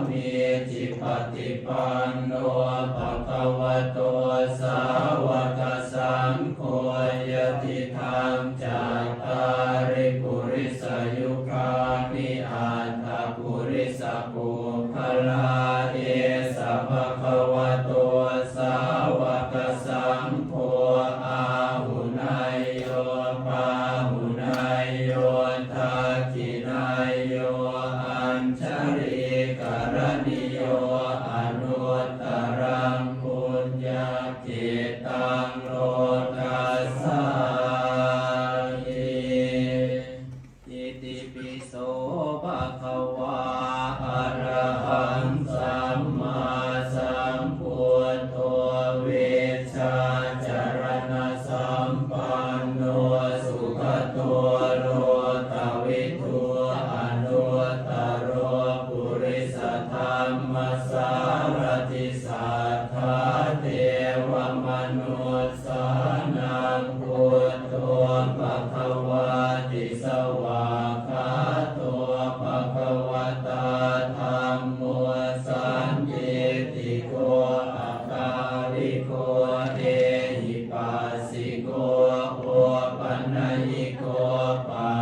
เมจิปฏิปันโนภะคะวะโตสาวกสังโฆยติธรรมจัตตาริปุริสยุคานิอัตถปุริสปุคลาเอสะภะคะวะโตสาวกสังโฆอาหุนายโยปาหุนายโยทักขินายโยอัญชริกรณิโยอนุตตรังปุญญาจิตังโลกัสสามิอิติปิโสภะคะวะอะระหังสัมมาสัมพุทโธเวชชาจรณะสัมปันโนสุขโตโลกวิทูอนุตตโรปุริสธรรมสารติสัทธาเทวมนุสสานังพุทโธภะคะวะติสวากขาโตภะคะวะตาธัมโมสันติติโกอาคาลิโกเอหิปัสสิโกโอปัญญิโกปั